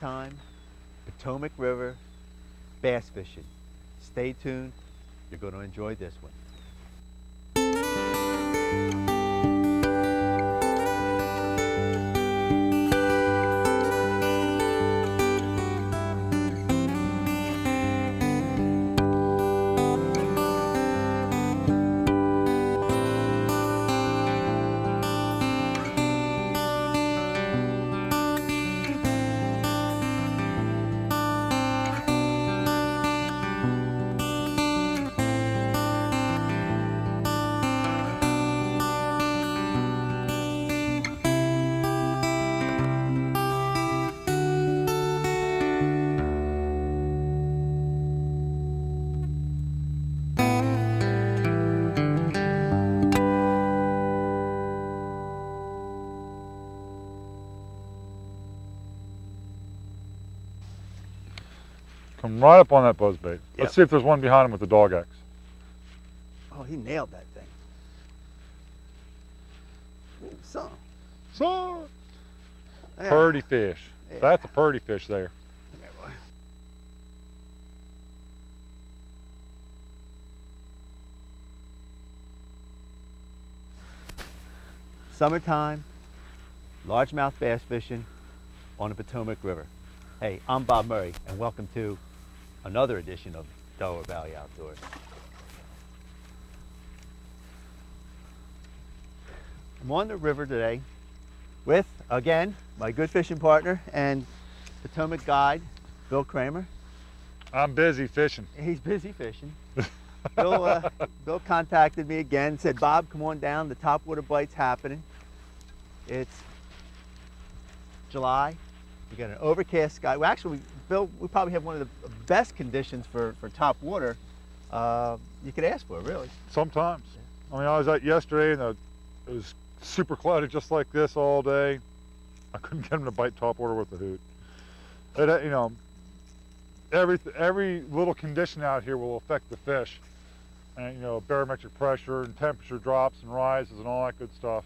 Summertime, Potomac River, bass fishing. Stay tuned, you're going to enjoy this one. Come right up on that buzzbait. Yep. Let's see if there's one behind him with the dog X. Oh, he nailed that thing. Ooh, some. So, Yeah. purdy fish. Yeah. That's a purdy fish there. Okay, boy. Summertime, largemouth bass fishing on the Potomac River. Hey, I'm Bob Murray, and welcome to another edition of Delaware Valley Outdoors. I'm on the river today with, again, my good fishing partner and Potomac guide, Bill Kramer. I'm busy fishing. He's busy fishing. Bill contacted me again, said, Bob, come on down, the Topwater bite's happening. It's July. We got an overcast sky. Well, actually, Bill, we probably have one of the best conditions for topwater you could ask for, really. Sometimes. I mean, I was out yesterday and it was super cloudy just like this all day. I couldn't get him to bite topwater with a hoot. It, you know, every little condition out here will affect the fish. And, you know, barometric pressure and temperature drops and rises and all that good stuff.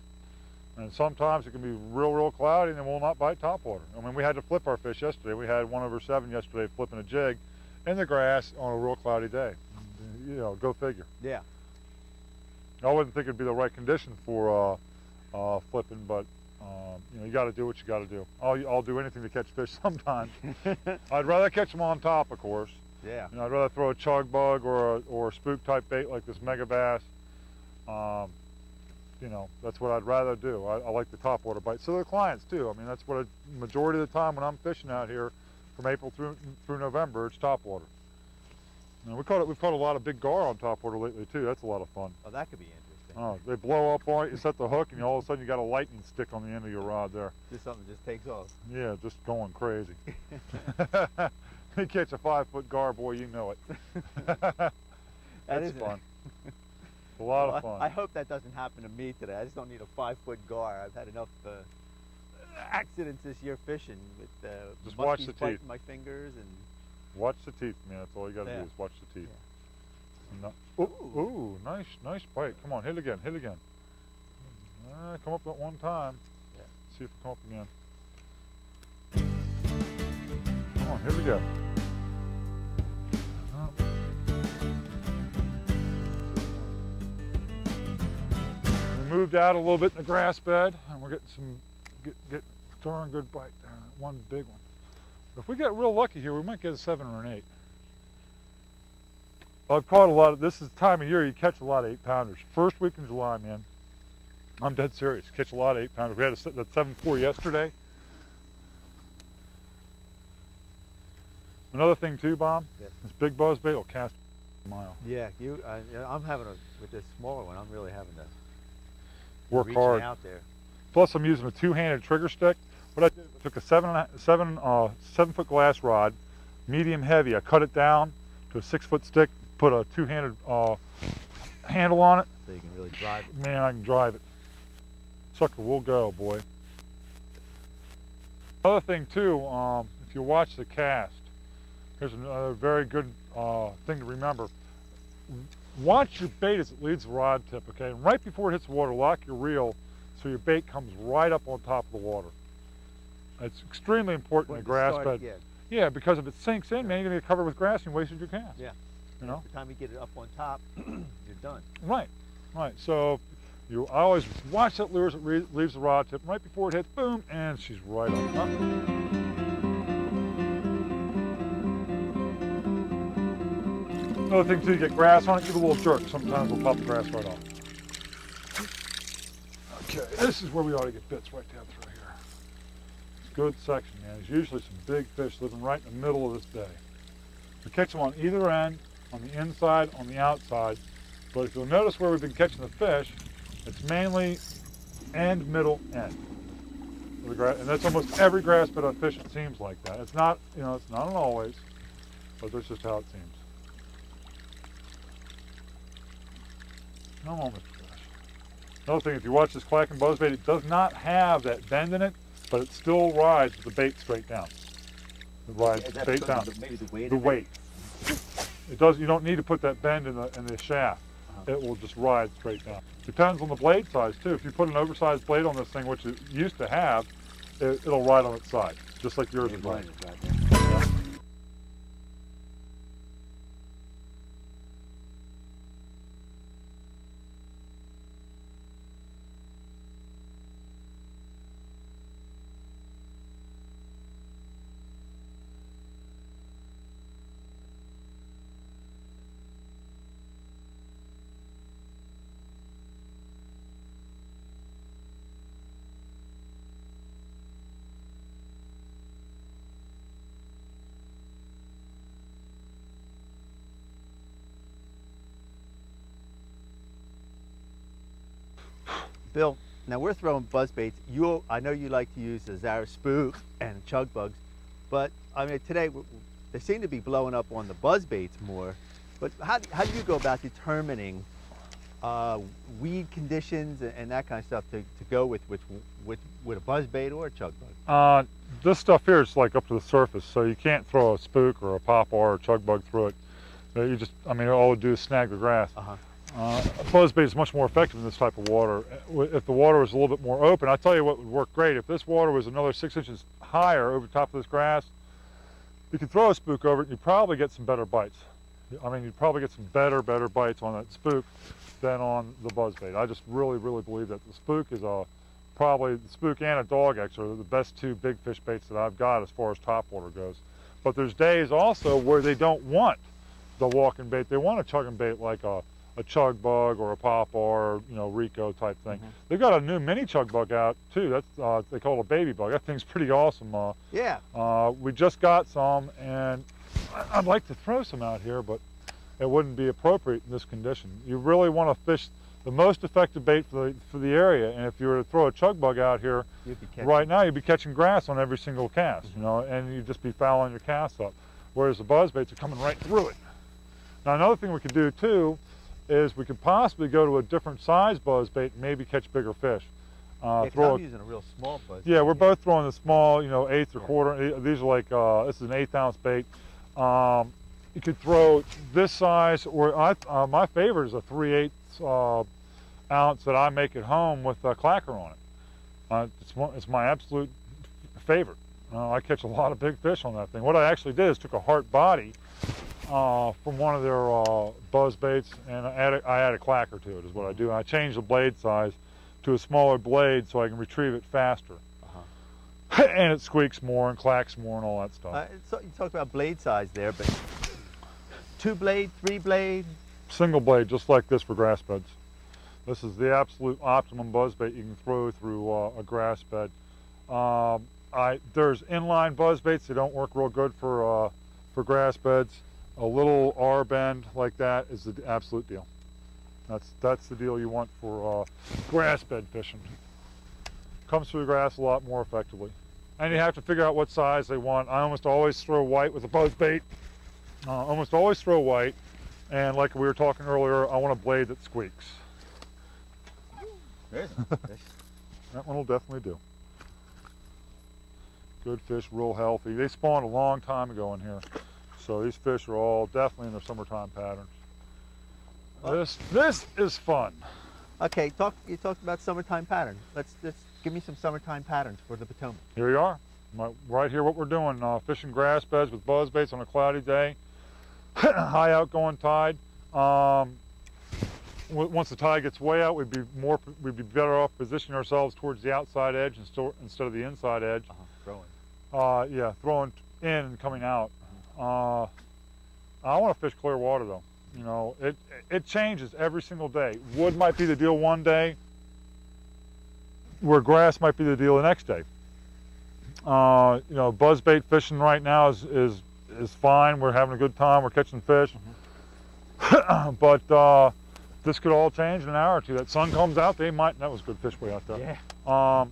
And sometimes it can be real cloudy and then we'll not bite topwater. I mean, we had to flip our fish yesterday. We had 1/7 yesterday flipping a jig in the grass on a real cloudy day. You know, go figure. Yeah. I wouldn't think it'd be the right condition for flipping, but you know, you got to do what you got to do. I'll do anything to catch fish sometimes. I'd rather catch them on top, of course. Yeah. You know, I'd rather throw a chug bug or a spook type bait like this mega bass. You know, that's what I'd rather do. I like the topwater bite. So do the clients too. I mean, that's what majority of the time when I'm fishing out here from April through November, it's topwater. You know, we've caught a lot of big gar on topwater lately too. That's a lot of fun. Oh, that could be interesting. Oh, they blow up on it, you set the hook, and all of a sudden you got a lightning stick on the end of your rod there. Just something that just takes off. Yeah, just going crazy. You catch a 5-foot gar, boy, you know it. That's fun. A lot of fun. I hope that doesn't happen to me today. I just don't need a 5-foot gar. I've had enough accidents this year fishing with just watch the teeth. My fingers and watch the teeth, man. That's all you got to do is watch the teeth. Yeah. No. Ooh, nice bite. Come on, hit again. Come up at one time. Yeah. See if it come up again. Come on, here we go. Moved out a little bit in the grass bed, and we're getting get darn good bite there. One big one. If we get real lucky here, we might get a 7 or an 8. I've caught a lot of, this is the time of year you catch a lot of 8-pounders. First week in July, man. I'm dead serious. Catch a lot of 8-pounders. We had that 7.4 yesterday. Another thing too, Bob, yes. This big buzzbait will cast a mile. Yeah, I'm having with this smaller one, I'm really having to work hard out there. Plus, I'm using a 2-handed trigger stick. What I did, I took a 7-foot glass rod, medium heavy. I cut it down to a 6-foot stick, put a 2-handed handle on it. So you can really drive it. Man, I can drive it. Sucker will go, boy. Another thing too, if you watch the cast, here's another very good thing to remember. Watch your bait as it leaves the rod tip, okay? And right before it hits the water, lock your reel so your bait comes right up on top of the water. It's extremely important in a grass bed. Yeah. Yeah, because if it sinks in, man, you're going to get covered with grass and you wasted your cast. Yeah. You know? By the time you get it up on top, you're done. Right, right. So I always watch that lure as it leaves the rod tip. Right before it hits, boom, and she's right on top. Another thing too, you get grass on it, give it a little jerk. Sometimes we'll pop the grass right off. Okay, this is where we ought to get bits right down through here. It's a good section, man. There's usually some big fish living right in the middle of this bay. We catch them on either end, on the inside, on the outside. But if you'll notice where we've been catching the fish, it's mainly end, middle, end. And that's almost every grass bed on fish, it seems like that. It's not, you know, it's not always, but that's just how it seems. Come on, Mr. Fish. Another thing, if you watch this clacking buzzbait, it does not have that bend in it, but it still rides with the bait straight down. It rides the bait down. Maybe the weight. The weight. It does. You don't need to put that bend in the shaft. It will just ride straight down. Depends on the blade size too. If you put an oversized blade on this thing, which it used to have, it'll ride on its side, just like yours is riding. Yeah. Bill, now we're throwing buzz baits. I know you like to use the Zara spook and chug bugs, but I mean today they seem to be blowing up on the buzz baits more. But how do you go about determining weed conditions and that kind of stuff to go with a buzz bait or a chug bug? This stuff here is like up to the surface, so you can't throw a spook or a pop or a chug bug through it. You just, I mean, all it do is snag the grass. A buzz bait is much more effective in this type of water. If the water was a little bit more open, I'll tell you what would work great. If this water was another 6 inches higher over top of this grass, you could throw a spook over it and you'd probably get some better bites. I mean, you'd probably get some better bites on that spook than on the buzz bait. I just really believe that the spook is probably the spook and a dog X are the best two big fish baits that I've got as far as topwater goes. But there's days also where they don't want the walking bait. They want a chugging bait like a chug bug or a pop or, you know, Rico type thing. They've got a new mini chug bug out too. That's they call it a baby bug. That thing's pretty awesome. Yeah. We just got some, and I'd like to throw some out here, but it wouldn't be appropriate in this condition. You really want to fish the most effective bait for the area, and if you were to throw a chug bug out here right now, you'd be catching grass on every single cast, you know, and you'd just be fouling your casts up. Whereas the buzz baits are coming right through it. Now another thing we could do too is we could possibly go to a different size buzz bait and maybe catch bigger fish. I'm using a real small buzz bait. Yeah, we're both throwing the small, you know, eighth or quarter. These are like, this is an 1/8 ounce bait. You could throw this size, or my favorite is a 3/8 ounce that I make at home with a clacker on it. It's my absolute favorite. I catch a lot of big fish on that thing. What I actually did is took a heart body from one of their buzz baits, and I add a clacker to it is what I do. And I change the blade size to a smaller blade so I can retrieve it faster. And it squeaks more and clacks more and all that stuff. So you talked about blade size there, but 2 blade, 3 blade? Single blade, just like this for grass beds. This is the absolute optimum buzz bait you can throw through a grass bed. There's inline buzz baits. They don't work real good for grass beds. A little R bend like that is the absolute deal. That's the deal you want for grass bed fishing. Comes through the grass a lot more effectively. And you have to figure out what size they want. I almost always throw white with a buzz bait. Almost always throw white. And like we were talking earlier, I want a blade that squeaks. There's That one will definitely do. Good fish, real healthy. They spawned a long time ago in here. So these fish are all definitely in their summertime patterns. This is fun. Okay, you talked about summertime patterns. Let's give me some summertime patterns for the Potomac. Here you are. Right here, what we're doing, fishing grass beds with buzz baits on a cloudy day, high outgoing tide. Once the tide gets way out, we'd be better off positioning ourselves towards the outside edge instead of the inside edge. Throwing. Yeah, throwing in and coming out. I want to fish clear water though. You know, it changes every single day. Wood might be the deal one day, where grass might be the deal the next day. You know, buzzbait fishing right now is fine. We're having a good time. We're catching fish. But this could all change in an hour or two. That sun comes out, that was good fish way out there. Yeah.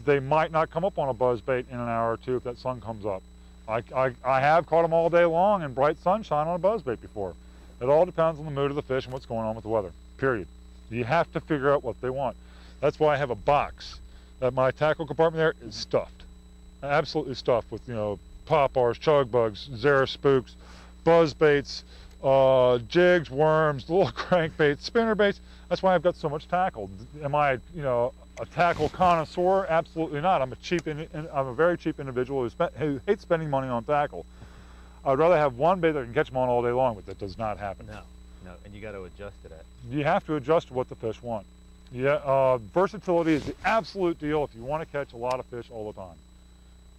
They might not come up on a buzzbait in an hour or two if that sun comes up. I have caught them all day long in bright sunshine on a buzzbait before. It all depends on the mood of the fish and what's going on with the weather, period. You have to figure out what they want. That's why I have a box. My tackle compartment there is stuffed. Absolutely stuffed with, you know, poppars, chug bugs, Zara spooks, buzzbaits, jigs, worms, little crankbaits, spinnerbaits. That's why I've got so much tackle. Am I, you know, a tackle connoisseur? Absolutely not. I'm a very cheap individual who hates spending money on tackle. I'd rather have one bait that can catch them on all day long, but that does not happen. No, and you got to adjust to that. You have to adjust to what the fish want. Yeah, versatility is the absolute deal if you want to catch a lot of fish all the time.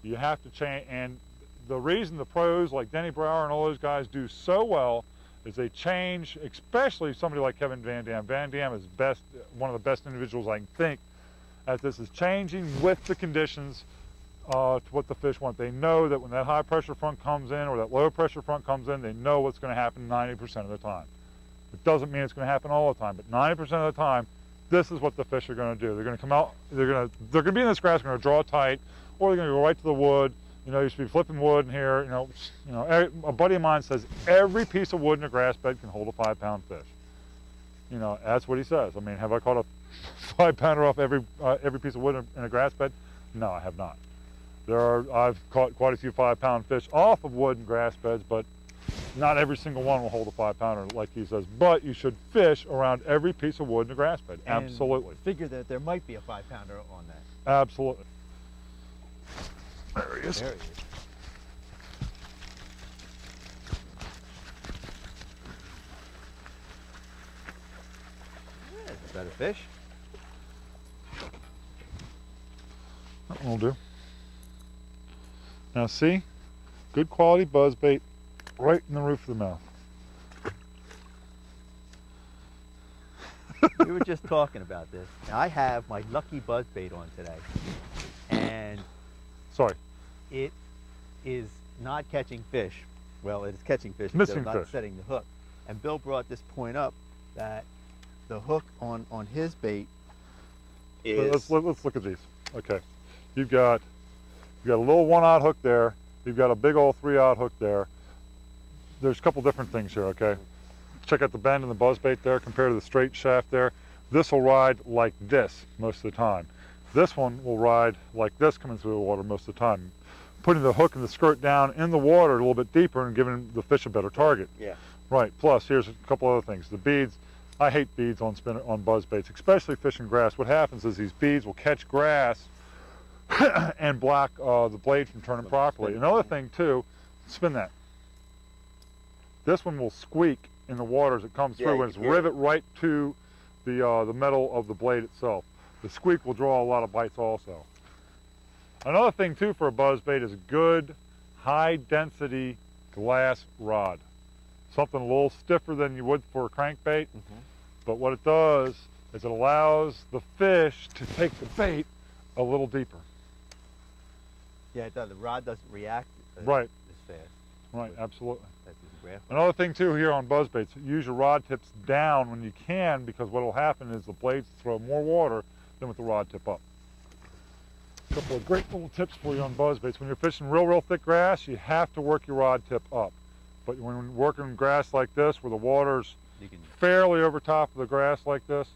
You have to change, and the reason the pros like Denny Brower and all those guys do so well is they change, especially somebody like Kevin Van Dam. Van Dam is one of the best individuals I can think at this, is changing with the conditions to what the fish want. They know that when that high pressure front comes in or that low pressure front comes in, they know what's going to happen 90% of the time. It doesn't mean it's going to happen all the time, but 90% of the time, this is what the fish are going to do. They're going to come out, they're going to be in this grass, they're going to draw tight, or they're going to go right to the wood. You know, you should be flipping wood in here. You know, a buddy of mine says every piece of wood in a grass bed can hold a 5-pound fish. You know, that's what he says. I mean, have I caught a 5-pounder off every piece of wood in a grass bed? No, I have not. I've caught quite a few 5-pound fish off of wood and grass beds, but not every single one will hold a 5-pounder like he says. But you should fish around every piece of wood in a grass bed. And absolutely. Figure that there might be a 5-pounder on that. Absolutely. There he is. There he is. Yeah, that's a better fish. That one will do. Now see, good quality buzzbait right in the roof of the mouth. We were just talking about this. Now, I have my lucky buzzbait on today, and sorry, it is not catching fish. Well, it is catching fish, missing but not fish. setting the hook. And Bill brought this point up that the hook on his bait is. Let's look at these. Okay, you've got a little 1/0 hook there. You've got a big old 3/0 hook there. There's a couple different things here. Okay, check out the bend in the buzzbait there compared to the straight shaft there. This will ride like this most of the time. This one will ride like this coming through the water most of the time. Putting the hook and the skirt down in the water a little bit deeper and giving the fish a better target. Yeah. Right. Plus, here's a couple other things. The beads. I hate beads on buzzbaits, especially fishing grass. What happens is these beads will catch grass and block the blade from turning properly. Another thing too, spin that. This one will squeak in the water as it comes through, and it's rivet right to the metal of the blade itself. The squeak will draw a lot of bites also. Another thing too for a buzzbait is a good high density glass rod. Something a little stiffer than you would for a crankbait, but what it does is it allows the fish to take the bait a little deeper. Yeah, it does. The rod doesn't react as Right. fast. Right, absolutely. That's his graph. Another thing too here on buzzbaits, use your rod tips down when you can, because what will happen is the blades throw more water than with the rod tip up. A couple of great little tips for you on buzzbaits. When you're fishing real thick grass, you have to work your rod tip up. But when you're working grass like this, where the water's fairly over top of the grass like this,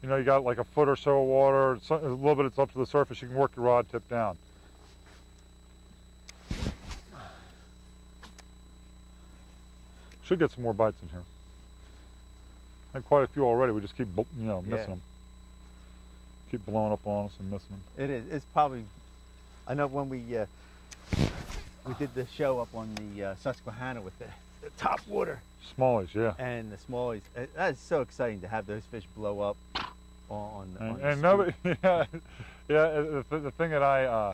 you know, you got like a foot or so of water, a little bit it's up to the surface, you can work your rod tip down. Should get some more bites in here. Had quite a few already. We just keep, missing them. Keep blowing up on us and missing them. It is. It's probably. I know when we did the show up on the Susquehanna with the Topwater. Smallies, yeah. And the smallies. That is so exciting to have those fish blow up on and nobody, yeah, the thing that I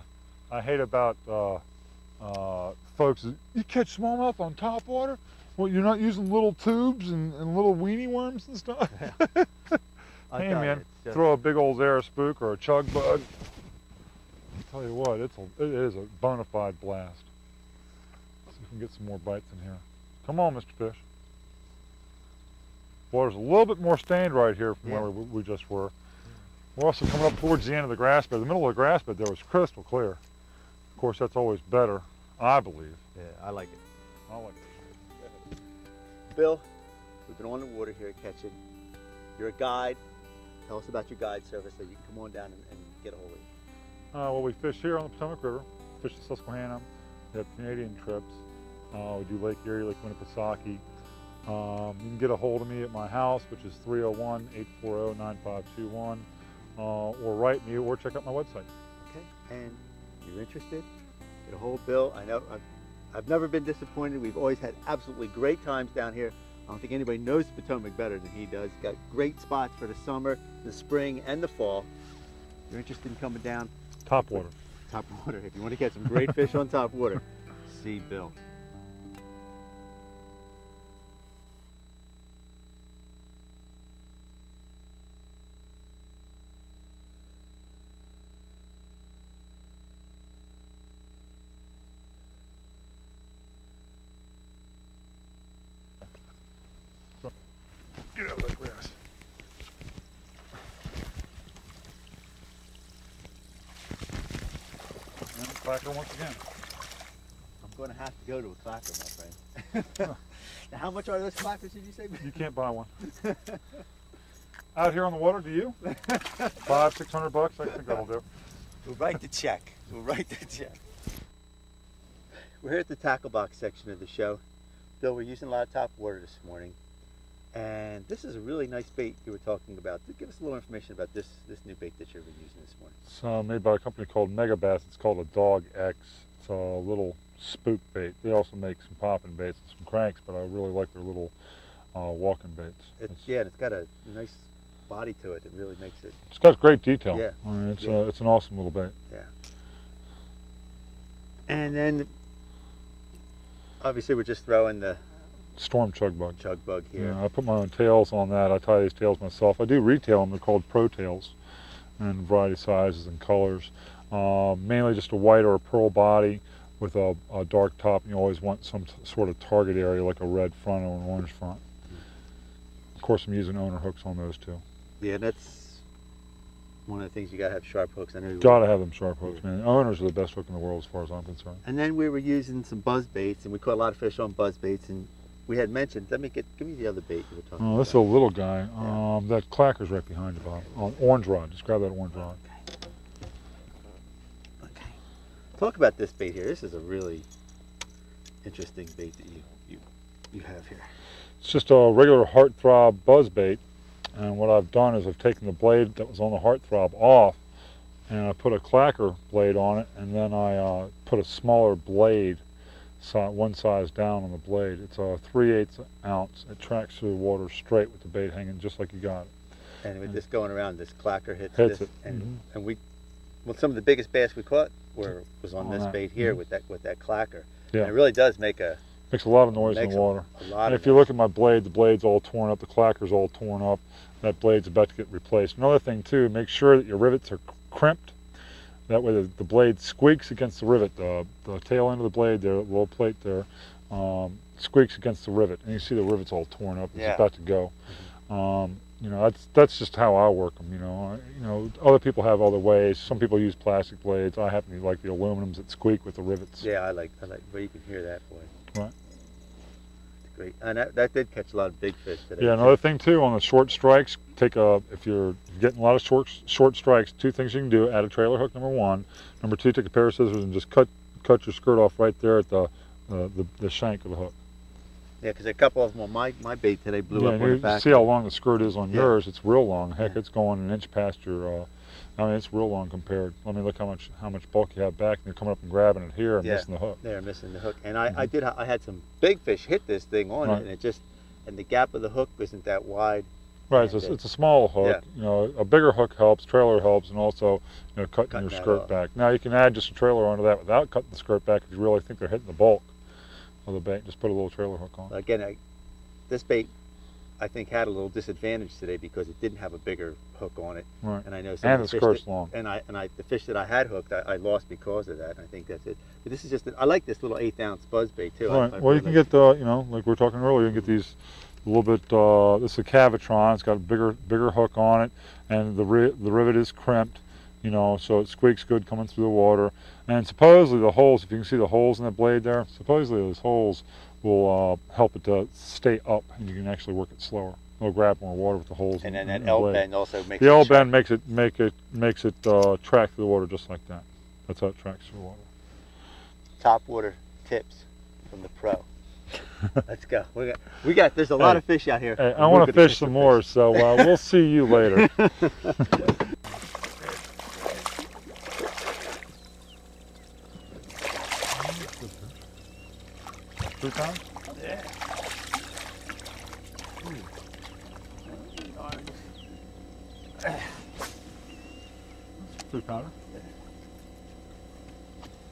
hate about folks is, you catch smallmouth on topwater? Well, you're not using little tubes and little weenie worms and stuff? Hey man, throw a big old Zara spook or a chug bug. I'll tell you what, it is a bona fide blast. Let's see if we can get some more bites in here. Come on, Mr. Fish. Water's a little bit more stained right here from where we just were. We're also coming up towards the end of the grass bed. The middle of the grass bed there was crystal clear. Of course, that's always better, I believe. Yeah, I like it. I like it. Bill, we've been on the water here at Ketchin. You're a guide. Tell us about your guide service so you can come on down and get a hold of you. Well, we fish here on the Potomac River, fish the Susquehanna, we have Canadian trips. We do Lake Erie, Lake Winnipesaukee. You can get a hold of me at my house, which is 301-840-9521, or write me or check out my website. Okay, and you're interested? Get a hold of Bill. I know I've never been disappointed. We've always had absolutely great times down here. I don't think anybody knows the Potomac better than he does. Got great spots for the summer, the spring, and the fall. If you're interested in coming down, Topwater. Topwater. If you want to catch some great fish on Topwater, see Bill. Get out of that grass. And clacker once again. I'm going to have to go to a clacker, my friend. Now, how much are those clackers, did you say? You can't buy one. Out here on the water, do you? $500-600, I think that'll do. We'll write the check. We'll write the check. We're here at the tackle box section of the show. Bill, we're using a lot of Topwater this morning. And this is a really nice bait you were talking about. Give us a little information about this new bait that you're using this morning. It's made by a company called Mega Bass. It's called a Dog X. It's a little spook bait. They also make some popping baits and some cranks, but I really like their little walking baits. It's got a nice body to it. It really makes it. It's got great detail. Yeah. I mean, it's an awesome little bait. Yeah. And then, obviously, we're just throwing the Storm chug bug. Chug bug here. Yeah, I put my own tails on that. I tie these tails myself. I do retail them. They're called pro tails, and variety of sizes and colors. Mainly just a white or a pearl body with a dark top. And you always want some sort of target area, like a red front or an orange front. Of course, I'm using owner hooks on those too. Yeah, that's one of the things. You gotta have sharp hooks. I know you gotta have them sharp hooks, man. Owners are the best hook in the world, as far as I'm concerned. And then we were using some buzz baits, and we caught a lot of fish on buzz baits. And we had mentioned, give me the other bait you were talking about. This is a little guy. That clacker's right behind you, Bob. Orange rod. Just grab that orange rod. Okay. Talk about this bait here. This is a really interesting bait that you have here. It's just a regular heartthrob buzz bait, and what I've done is I've taken the blade that was on the heartthrob off, and I put a clacker blade on it, and then I put a smaller blade, one size down on the blade. It's a 3/8 ounce. It tracks through the water straight with the bait hanging just like you got it. And with this going around, this clacker hits it, and some of the biggest bass we caught was on this bait here with that clacker. Yeah, and it really does makes a lot of noise in the water. And if you look at my blade, the blade's all torn up, the clacker's all torn up. That blade's about to get replaced. Another thing too, make sure that your rivets are crimped. That way the blade squeaks against the rivet. The tail end of the blade there, the little plate there, squeaks against the rivet. And you see the rivet's all torn up. It's about to go. You know, that's just how I work them. You know, other people have other ways. Some people use plastic blades. I happen to like the aluminums that squeak with the rivets. Yeah, I like. Well, you can hear that, boy. Right. Great. And that did catch a lot of big fish today. Yeah, another thing too, on the short strikes, if you're getting a lot of short strikes, two things you can do: add a trailer hook, number one. Number two, take a pair of scissors and just cut your skirt off right there at the shank of the hook. Yeah, because a couple of them on my bait today blew up on the back. See how long the skirt is on yours? It's real long. Heck, it's going an inch past your I mean, it's real long compared. I mean, look how much bulk you have back, and you're coming up and grabbing it here and missing the hook. They're missing the hook. And I had some big fish hit this thing on it, and it just, and the gap of the hook isn't that wide. Right, it's a small hook. You know, a bigger hook helps, trailer helps, and also, you know, cutting your skirt back. Now you can add just a trailer onto that without cutting the skirt back if you really think they're hitting the bulk of the bait. Just put a little trailer hook on. Again, this bait, I think, had a little disadvantage today because it didn't have a bigger hook on it. Right. And I know some the skirt's long. And the fish that I had hooked, I lost because of that. And I think that's it. But this is just, I like this little 1/8 ounce buzz bait too. Right. Well, you can get the, you know, like we were talking earlier, you can get these a little bit. This is a Cavitron. It's got a bigger hook on it, and the rivet is crimped. You know, so it squeaks good coming through the water. And supposedly the holes, if you can see the holes in the blade there, supposedly those holes will help it to stay up, and you can actually work it slower. It'll grab more water with the holes. And then that L bend also makes the L bend makes it track through the water just like that. That's how it tracks through the water. Topwater tips from the pro. Let's go. We got. There's a lot of fish out here. Hey, I want to fish some more, so we'll see you later. 3 pounds? Yeah. 3 pounder?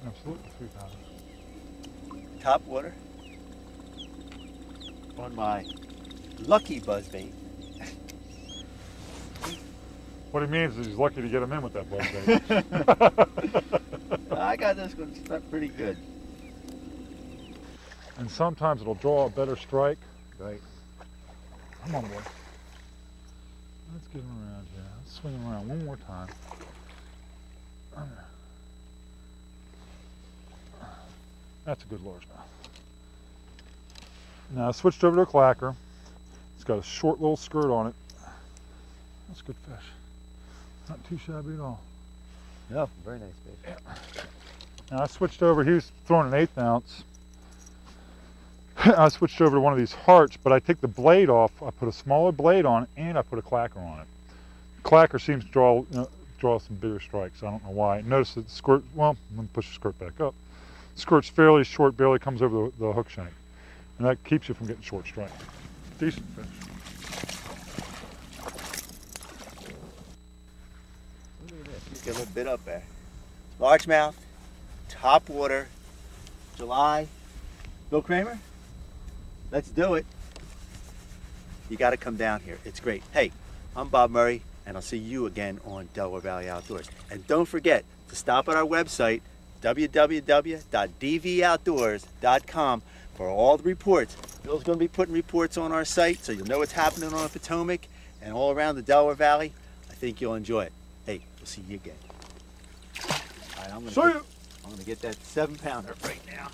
Absolutely 3 pounder. Topwater on my lucky buzzbait. What he means is he's lucky to get him in with that buzzbait. I got this one stuck pretty good. And sometimes it'll draw a better strike. Right. Come on, boy. Let's get him around here. Let's swing him around one more time. That's a good largemouth. Now I switched over to a clacker. It's got a short little skirt on it. That's a good fish. Not too shabby at all. No, very nice fish. Yeah. Now I switched over. He was throwing an 1/8 ounce. I switched over to one of these hearts, but I take the blade off. I put a smaller blade on it, and I put a clacker on it. The clacker seems to draw some bigger strikes. I don't know why. Notice that the skirt. Well, I'm gonna push the skirt back up. The skirt's fairly short, barely comes over the hook shank, and that keeps you from getting short strike. Decent fish. Look at this. Get a little bit up there. Largemouth, topwater, July. Bill Kramer, let's do it. You got to come down here. It's great. Hey, I'm Bob Murray, and I'll see you again on Delaware Valley Outdoors. And don't forget to stop at our website, www.dvoutdoors.com, for all the reports. Bill's going to be putting reports on our site, so you'll know what's happening on the Potomac and all around the Delaware Valley. I think you'll enjoy it. Hey, we'll see you again. All right, I'm going to get that 7-pounder right now.